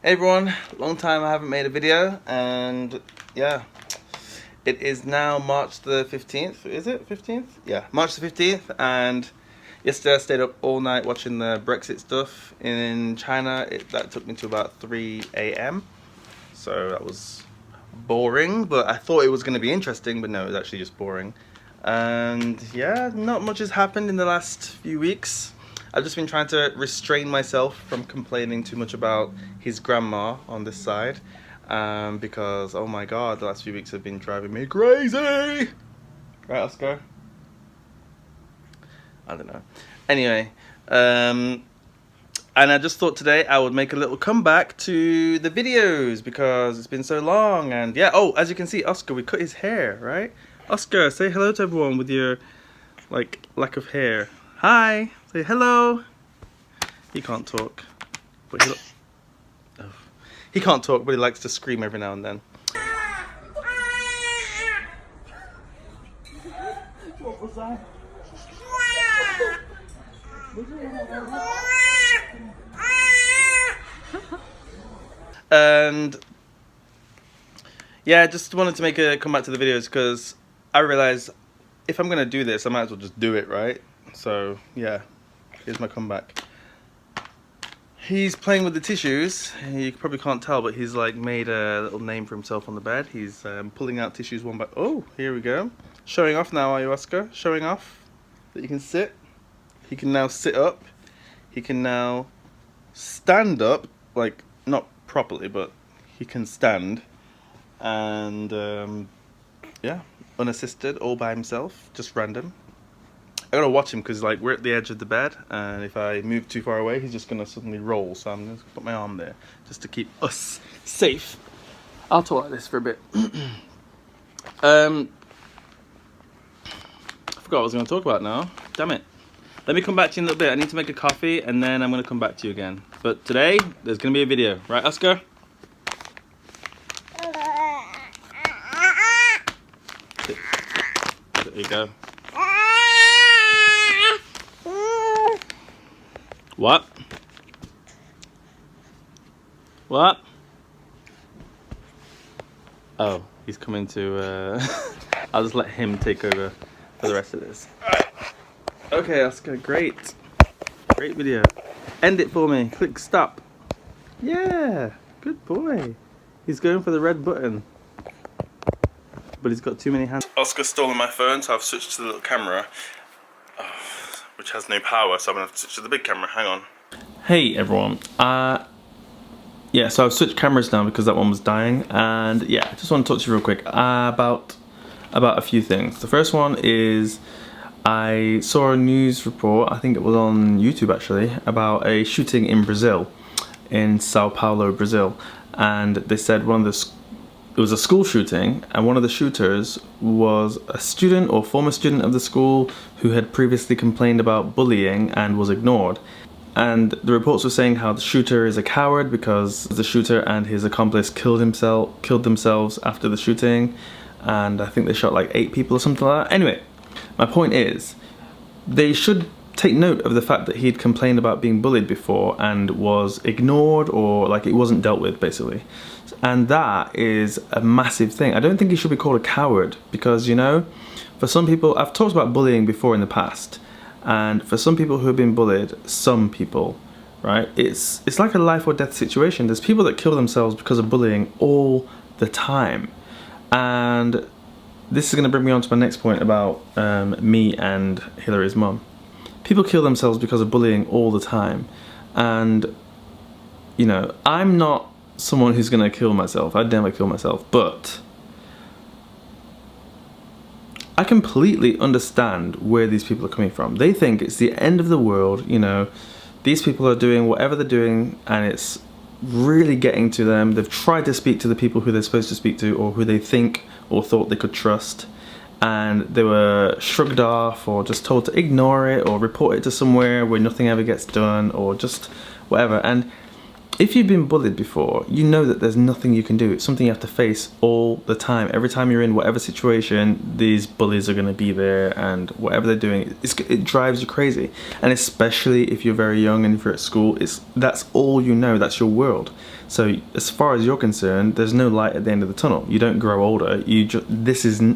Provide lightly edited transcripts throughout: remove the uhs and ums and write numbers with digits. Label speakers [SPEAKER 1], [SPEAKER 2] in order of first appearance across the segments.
[SPEAKER 1] Hey everyone, long time I haven't made a video, and yeah, it is now March the 15th, is it 15th? Yeah, March the 15th, and yesterday I stayed up all night watching the Brexit stuff in China. That took me to about 3 AM, so that was boring, but I thought it was going to be interesting, but no, it was actually just boring. And yeah, not much has happened in the last few weeks. I've just been trying to restrain myself from complaining too much about his grandma on this side, because oh my god, the last few weeks have been driving me crazy. Right, Oscar? I don't know. Anyway, and I just thought today I would make a little comeback to the videos because it's been so long. And yeah, oh, as you can see, Oscar, we cut his hair, right? Oscar, say hello to everyone with your like lack of hair. Hi, say hello. He can't talk, but he can't talk, but he likes to scream every now and then. What was that? And yeah, I just wanted to make a comeback to the videos because I realized if I'm gonna do this, I might as well just do it, right? So yeah, here's my comeback. He's playing with the tissues. You probably can't tell, but he's like made a little name for himself on the bed. He's pulling out tissues one by. Oh, here we go. Showing off now, are you, Oscar? Showing off that you can sit. He can now sit up. He can now stand up, like not properly, but he can stand. And yeah, unassisted, all by himself, just random. I gotta watch him because like we're at the edge of the bed, and if I move too far away, he's just gonna suddenly roll. So I'm gonna put my arm there just to keep us safe. I'll talk like this for a bit. I forgot what I was gonna talk about now. Damn it. Let me come back to you in a little bit. I need to make a coffee, and then I'm gonna come back to you again. But today there's gonna be a video, right, Oscar? There you go. What? What? Oh, he's coming to, I'll just let him take over for the rest of this. Alright. Okay, Oscar, great. Great video. End it for me. Click stop. Yeah, good boy. He's going for the red button. But he's got too many hands. Oscar's stolen my phone, so I've switched to the little camera. Which has no power, so I'm gonna have to switch to the big camera. Hang on. Hey everyone. Yeah, so I've switched cameras now because that one was dying, and yeah, I just want to talk to you real quick about a few things. The first one is I saw a news report, I think it was on YouTube actually, about a shooting in Brazil, in Sao Paulo, Brazil, and they said it was a school shooting, and one of the shooters was a student or former student of the school who had previously complained about bullying and was ignored. And the reports were saying how the shooter is a coward because the shooter and his accomplice killed themselves after the shooting, and I think they shot like 8 people or something like that. Anyway, my point is, they should take note of the fact that he'd complained about being bullied before and was ignored, or like it wasn't dealt with basically. And that is a massive thing. I don't think he should be called a coward because, you know, for some people, I've talked about bullying before in the past, and for some people who have been bullied, some people, right, it's like a life or death situation. There's people that kill themselves because of bullying all the time. And this is going to bring me on to my next point about me and Hillary's mum. People kill themselves because of bullying all the time. And, you know, I'm not someone who's gonna kill myself. I'd never kill myself, but I completely understand where these people are coming from. They think it's the end of the world, you know, these people are doing whatever they're doing and it's really getting to them. They've tried to speak to the people who they're supposed to speak to or who they think or thought they could trust, and they were shrugged off or just told to ignore it or report it to somewhere where nothing ever gets done or just whatever. And if you've been bullied before, you know that there's nothing you can do. It's something you have to face all the time. Every time you're in whatever situation, these bullies are going to be there, and whatever they're doing, it drives you crazy. And especially if you're very young and if you're at school, that's all you know. That's your world. So as far as you're concerned, there's no light at the end of the tunnel. You don't grow older.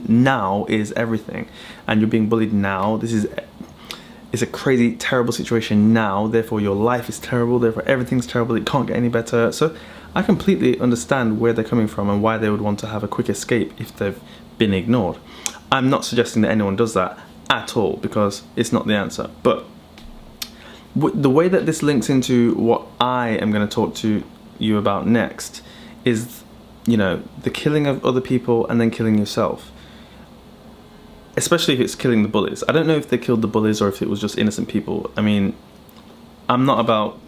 [SPEAKER 1] Now is everything, and you're being bullied now. It's a crazy, terrible situation now, therefore your life is terrible, therefore everything's terrible, it can't get any better. So I completely understand where they're coming from and why they would want to have a quick escape if they've been ignored. I'm not suggesting that anyone does that at all, because it's not the answer. But the way that this links into what I am going to talk to you about next is, the killing of other people and then killing yourself. Especially if it's killing the bullies. I don't know if they killed the bullies or if it was just innocent people. I mean, I'm not about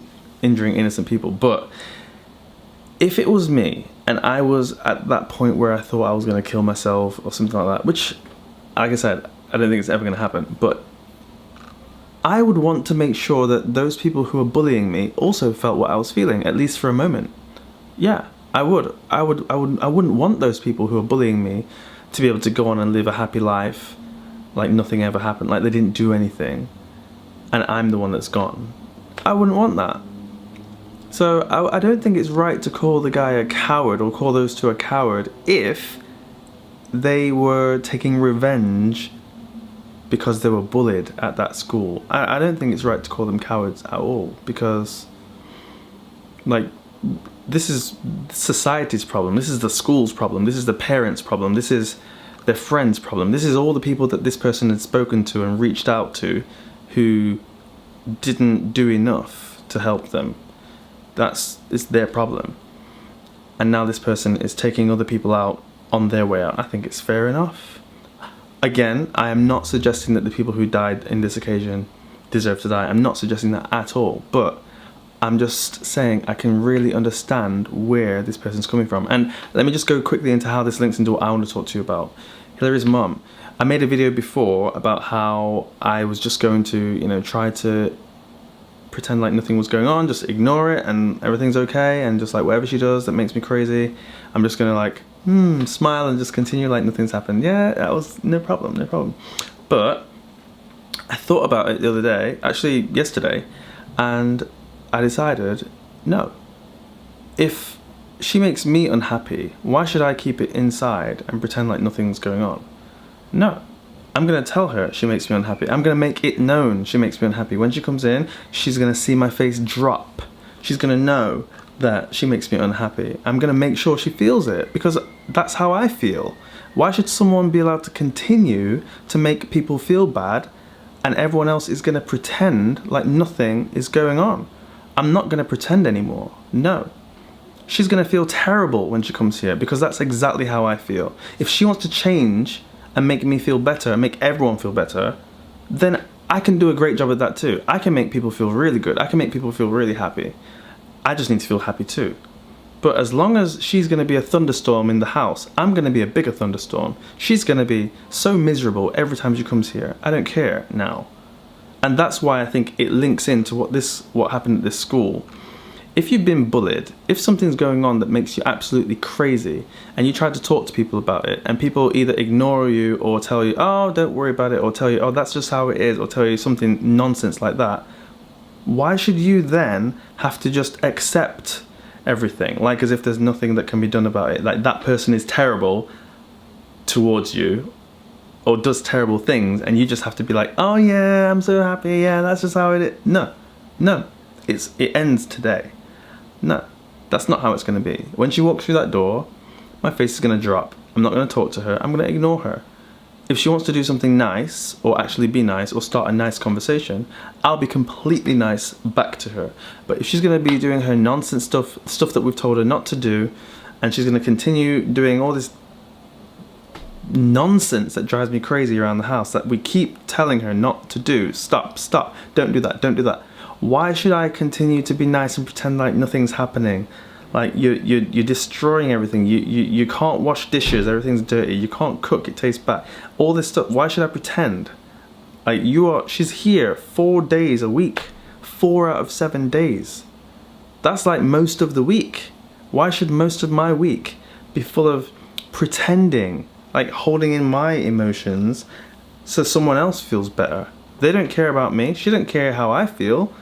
[SPEAKER 1] injuring innocent people, but if it was me and I was at that point where I thought I was going to kill myself or something like that, which, like I said, I don't think it's ever going to happen, but I would want to make sure that those people who are bullying me also felt what I was feeling, at least for a moment. Yeah, I would. I wouldn't want those people who are bullying me to be able to go on and live a happy life like nothing ever happened, like they didn't do anything, and I'm the one that's gone. I wouldn't want that. So I don't think it's right to call the guy a coward or call those two a coward if they were taking revenge because they were bullied at that school. I don't think it's right to call them cowards at all, because this is society's problem, this is the school's problem, this is the parents' problem, this is their friends' problem, this is all the people that this person had spoken to and reached out to who didn't do enough to help them. It's their problem. And now this person is taking other people out on their way out. I think it's fair enough. Again, I am not suggesting that the people who died in this occasion deserve to die. I'm not suggesting that at all, but I'm just saying I can really understand where this person's coming from. And let me just go quickly into how this links into what I want to talk to you about. Hillary's mum. I made a video before about how I was just going to, try to pretend like nothing was going on, just ignore it and everything's okay, and just like whatever she does that makes me crazy, I'm just gonna smile and just continue like nothing's happened. Yeah, that was no problem. But I thought about it the other day, actually yesterday, and I decided, no. If she makes me unhappy, why should I keep it inside and pretend like nothing's going on? No. I'm going to tell her she makes me unhappy. I'm going to make it known she makes me unhappy. When she comes in, she's going to see my face drop. She's going to know that she makes me unhappy. I'm going to make sure she feels it, because that's how I feel. Why should someone be allowed to continue to make people feel bad and everyone else is going to pretend like nothing is going on? I'm not going to pretend anymore. No. She's going to feel terrible when she comes here, because that's exactly how I feel. If she wants to change and make me feel better and make everyone feel better, then I can do a great job at that too. I can make people feel really good. I can make people feel really happy. I just need to feel happy too. But as long as she's going to be a thunderstorm in the house, I'm going to be a bigger thunderstorm. She's going to be so miserable every time she comes here. I don't care now. And that's why I think it links into what happened at this school. If you've been bullied, if something's going on that makes you absolutely crazy, and you try to talk to people about it, and people either ignore you or tell you, oh, don't worry about it, or tell you, oh, that's just how it is, or tell you something nonsense like that, why should you then have to just accept everything, like as if there's nothing that can be done about it? Like that person is terrible towards you or does terrible things, and you just have to be like, oh yeah, I'm so happy, yeah, that's just how it is. No, it ends today. No, that's not how it's going to be. When she walks through that door, my face is going to drop. I'm not going to talk to her. I'm going to ignore her. If she wants to do something nice, or actually be nice, or start a nice conversation, I'll be completely nice back to her. But if she's going to be doing her nonsense stuff that we've told her not to do, and she's going to continue doing all this nonsense that drives me crazy around the house that we keep telling her not to do, stop, don't do that. Why should I continue to be nice and pretend like nothing's happening? Like you're destroying everything. You can't wash dishes, everything's dirty. You can't cook, it tastes bad. All this stuff. Why should I pretend? Like she's here 4 days a week, 4 out of 7 days. That's like most of the week. Why should most of my week be full of pretending, like holding in my emotions so someone else feels better? They don't care about me. She doesn't care how I feel.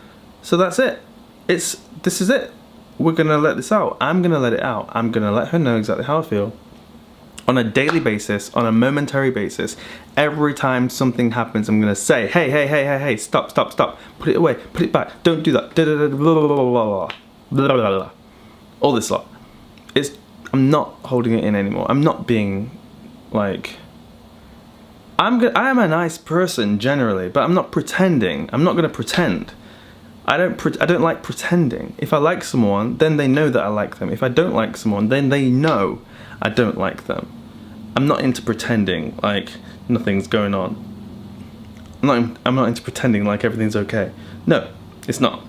[SPEAKER 1] So that's it. This is it. We're gonna let this out. I'm gonna let it out. I'm gonna let her know exactly how I feel. On a daily basis, on a momentary basis, every time something happens, I'm gonna say, hey, stop, put it away, put it back, don't do that, blah, blah, blah, blah, blah, blah. All this lot. I'm not holding it in anymore. I'm not being like, I am a nice person generally, but I'm not pretending. I'm not gonna pretend. I don't like pretending. If I like someone, then they know that I like them. If I don't like someone, then they know I don't like them. I'm not into pretending like nothing's going on. I'm not into pretending like everything's okay. No, it's not.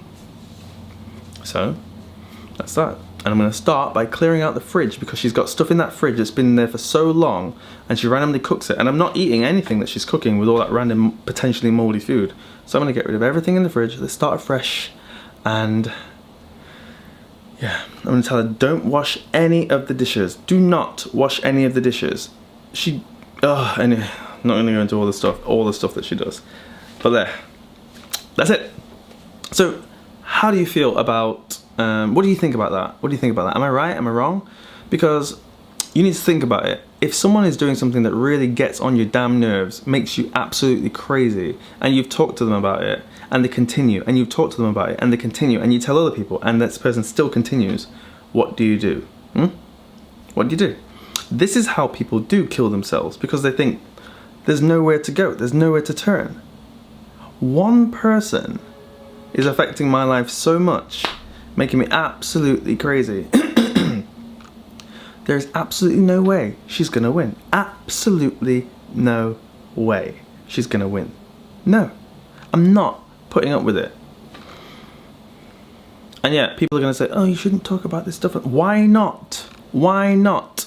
[SPEAKER 1] So, that's that. And I'm gonna start by clearing out the fridge because she's got stuff in that fridge that's been there for so long and she randomly cooks it. And I'm not eating anything that she's cooking with all that random, potentially moldy food. So I'm gonna get rid of everything in the fridge. Let's start afresh. And yeah, I'm gonna tell her, don't wash any of the dishes. Do not wash any of the dishes. I'm not gonna go into all the stuff that she does. But there, that's it. So, how do you feel about, what do you think about that? What do you think about that? Am I right? Am I wrong? Because you need to think about it. If someone is doing something that really gets on your damn nerves, makes you absolutely crazy, and you've talked to them about it, and they continue, and you've talked to them about it, and they continue, and you tell other people, and this person still continues, what do you do? What do you do? This is how people do kill themselves, because they think there's nowhere to go, there's nowhere to turn. One person is affecting my life so much, making me absolutely crazy. There's absolutely no way she's gonna win. Absolutely no way she's gonna win. No, I'm not putting up with it. And yeah, people are gonna say, oh, you shouldn't talk about this stuff. Why not? Why not?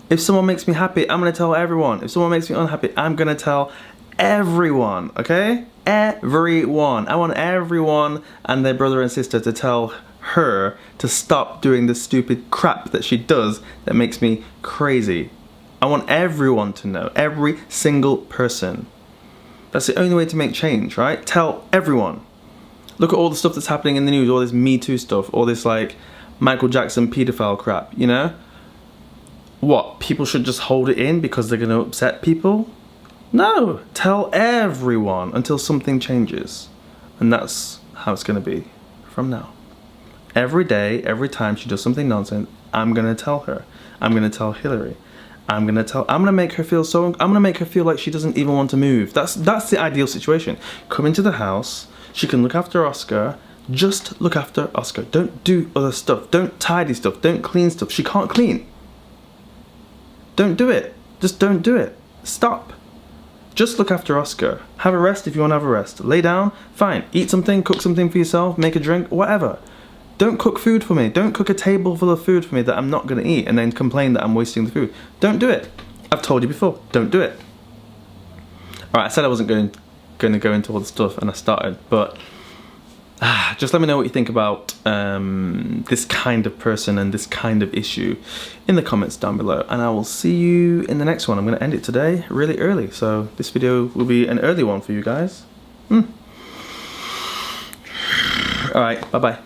[SPEAKER 1] If someone makes me happy, I'm gonna tell everyone. If someone makes me unhappy, I'm gonna tell everyone, okay? Everyone. I want everyone and their brother and sister to tell her to stop doing the stupid crap that she does that makes me crazy. I want everyone to know, every single person. That's the only way to make change, right? Tell everyone. Look at all the stuff that's happening in the news, all this Me Too stuff, all this like Michael Jackson pedophile crap, you know? What, people should just hold it in because they're gonna upset people? No, tell everyone until something changes. And that's how it's gonna be from now. Every day, every time she does something nonsense, I'm gonna tell her. I'm gonna tell Hillary. I'm gonna make her feel like she doesn't even want to move. That's the ideal situation. Come into the house, she can look after Oscar, just look after Oscar. Don't do other stuff, don't tidy stuff, don't clean stuff. She can't clean. Don't do it. Just don't do it. Stop. Just look after Oscar. Have a rest if you want to have a rest. Lay down, fine. Eat something, cook something for yourself, make a drink, whatever. Don't cook food for me. Don't cook a table full of food for me that I'm not going to eat and then complain that I'm wasting the food. Don't do it. I've told you before. Don't do it. Alright, I said I wasn't going to go into all the stuff and I started, but just let me know what you think about this kind of person and this kind of issue in the comments down below, and I will see you in the next one. I'm going to end it today really early, so this video will be an early one for you guys. Alright, bye bye.